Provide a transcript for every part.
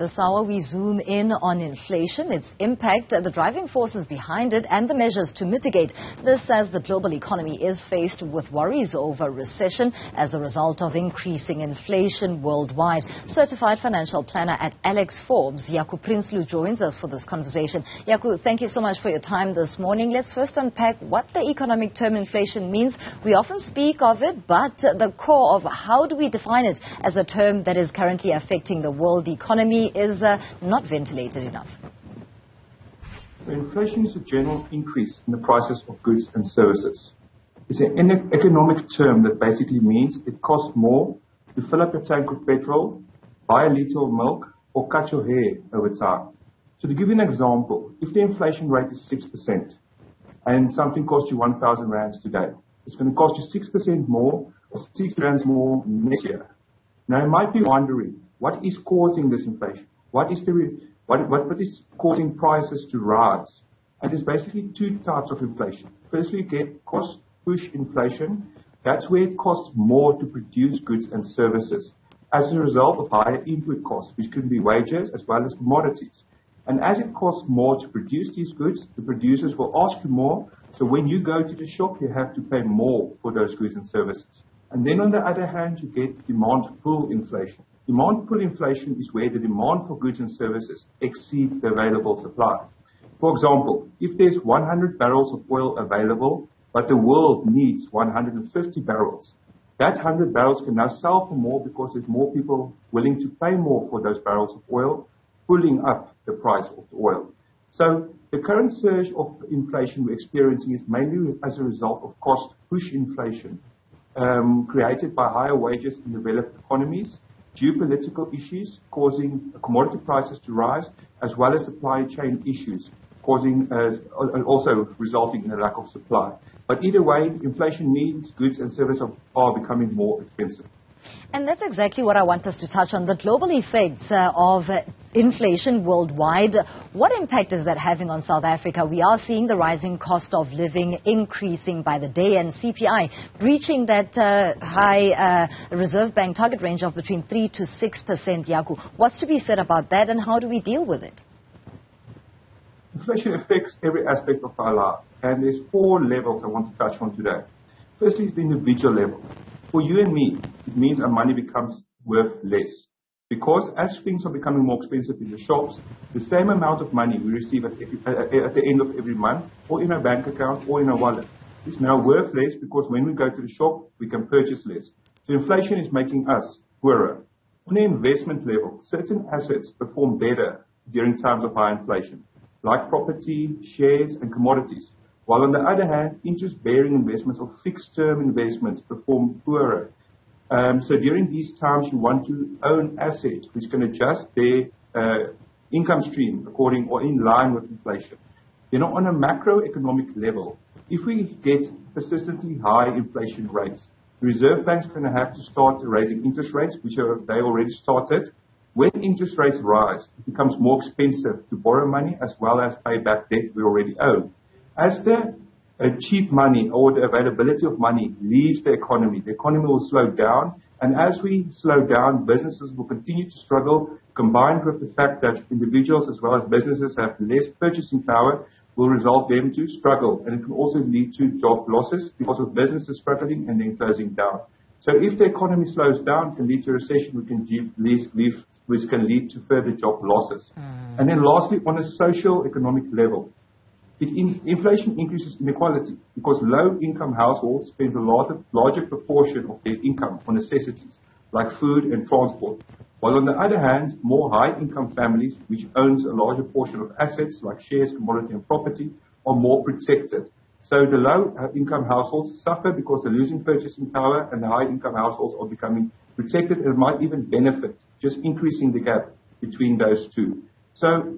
This hour, we zoom in on inflation, its impact, the driving forces behind it, and the measures to mitigate this as the global economy is faced with worries over recession as a result of increasing inflation worldwide. Certified financial planner at Alex Forbes, Jaco Prinsloo, joins us for this conversation. Jaco, thank you so much for your time this morning. Let's first unpack what the economic term inflation means. We often speak of it, but the core of how do we define it as a term that is currently affecting the world economy is not ventilated enough. Inflation is a general increase in the prices of goods and services. It's an economic term that basically means it costs more to fill up your tank of petrol, buy a litre of milk, or cut your hair over time. So to give you an example, if the inflation rate is 6% and something costs you 1,000 rands today, it's going to cost you 6% more or 6 rands more next year. Now, you might be wondering, what is causing this inflation? What is causing prices to rise? And there's basically two types of inflation. Firstly, you get cost push inflation. That's where it costs more to produce goods and services as a result of higher input costs, which could be wages as well as commodities. And as it costs more to produce these goods, the producers will ask you more. So when you go to the shop, you have to pay more for those goods and services. And then on the other hand, you get demand pull inflation. Demand pull inflation is where the demand for goods and services exceed the available supply. For example, if there's 100 barrels of oil available, but the world needs 150 barrels, that 100 barrels can now sell for more because there's more people willing to pay more for those barrels of oil, pulling up the price of the oil. So the current surge of inflation we're experiencing is mainly as a result of cost push inflation created by higher wages in developed economies, geopolitical issues causing commodity prices to rise, as well as supply chain issues causing also resulting in a lack of supply. But either way, inflation means goods and services are becoming more expensive. And that's exactly what I want us to touch on, the global effects of inflation worldwide. What impact is that having on South Africa? We are seeing the rising cost of living increasing by the day, and CPI breaching that high Reserve Bank target range of between 3 to 6%. Jaco, what's to be said about that, and how do we deal with it? Inflation affects every aspect of our life, and there's 4 levels I want to touch on today. Firstly is the individual level. For you and me, it means our money becomes worth less. Because as things are becoming more expensive in the shops, the same amount of money we receive at the end of every month, or in our bank account, or in our wallet, is now worth less because when we go to the shop, we can purchase less. So inflation is making us poorer. On the investment level, certain assets perform better during times of high inflation, like property, shares, and commodities. While on the other hand, interest-bearing investments or fixed-term investments perform poorer. So during these times, you want to own assets which can adjust their income stream according or in line with inflation. You know, on a macroeconomic level, if we get persistently high inflation rates, the Reserve Bank's going to have to start raising interest rates, which they already started. When interest rates rise, it becomes more expensive to borrow money as well as pay back debt we already owe. As the cheap money or the availability of money leaves the economy will slow down. And as we slow down, businesses will continue to struggle, combined with the fact that individuals as well as businesses have less purchasing power, will result them to struggle. And it can also lead to job losses because of businesses struggling and then closing down. So if the economy slows down, it can lead to a recession, which can lead to further job losses. And then lastly, on a socio-economic level, inflation increases inequality because low-income households spend a larger proportion of their income on necessities like food and transport, while on the other hand, more high-income families, which owns a larger portion of assets like shares, commodity, and property, are more protected. So the low-income households suffer because they're losing purchasing power, and the high-income households are becoming protected and might even benefit, just increasing the gap between those two. So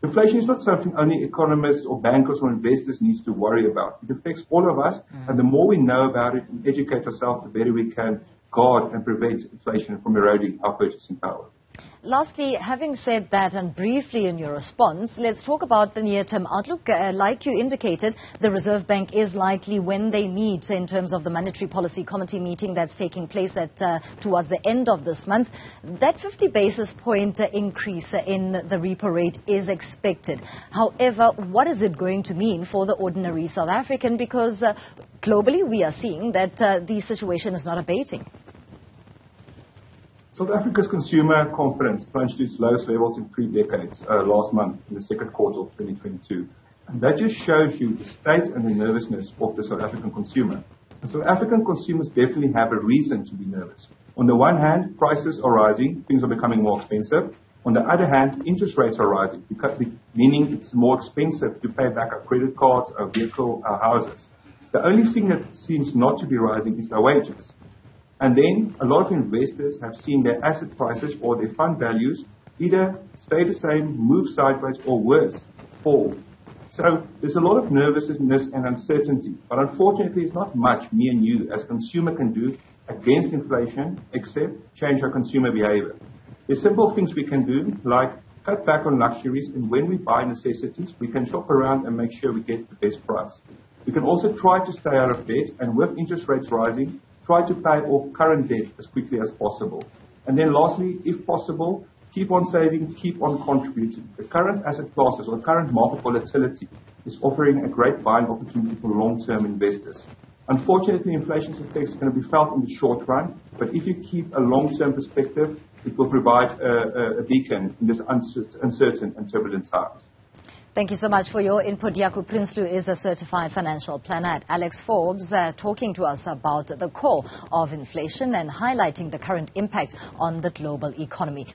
inflation is not something only economists or bankers or investors need to worry about. It affects all of us, and the more we know about it and educate ourselves, the better we can guard and prevent inflation from eroding our purchasing power. Lastly, having said that, and briefly in your response, let's talk about the near-term outlook. Like you indicated, the Reserve Bank is likely, when they meet in terms of the Monetary Policy Committee meeting that's taking place towards the end of this month, that 50 basis point increase in the repo rate is expected. However, what is it going to mean for the ordinary South African? Because globally, we are seeing that the situation is not abating. South Africa's consumer confidence plunged to its lowest levels in 3 decades last month in the second quarter of 2022. And that just shows you the state and the nervousness of the South African consumer. And South African consumers definitely have a reason to be nervous. On the one hand, prices are rising, things are becoming more expensive. On the other hand, interest rates are rising, meaning it's more expensive to pay back our credit cards, our vehicle, our houses. The only thing that seems not to be rising is our wages. And then a lot of investors have seen their asset prices or their fund values either stay the same, move sideways, or worse, fall. So there's a lot of nervousness and uncertainty. But unfortunately, there's not much me and you as a consumer can do against inflation except change our consumer behavior. There's simple things we can do, like cut back on luxuries, and when we buy necessities, we can shop around and make sure we get the best price. We can also try to stay out of debt, and with interest rates rising, try to pay off current debt as quickly as possible. And then lastly, if possible, keep on saving, keep on contributing. The current asset classes or current market volatility is offering a great buying opportunity for long-term investors. Unfortunately, inflation's effects are going to be felt in the short run, but if you keep a long-term perspective, it will provide a beacon in this uncertain and turbulent times. Thank you so much for your input. Jaco Prinsloo is a certified financial planner at Alex Forbes, talking to us about the core of inflation and highlighting the current impact on the global economy.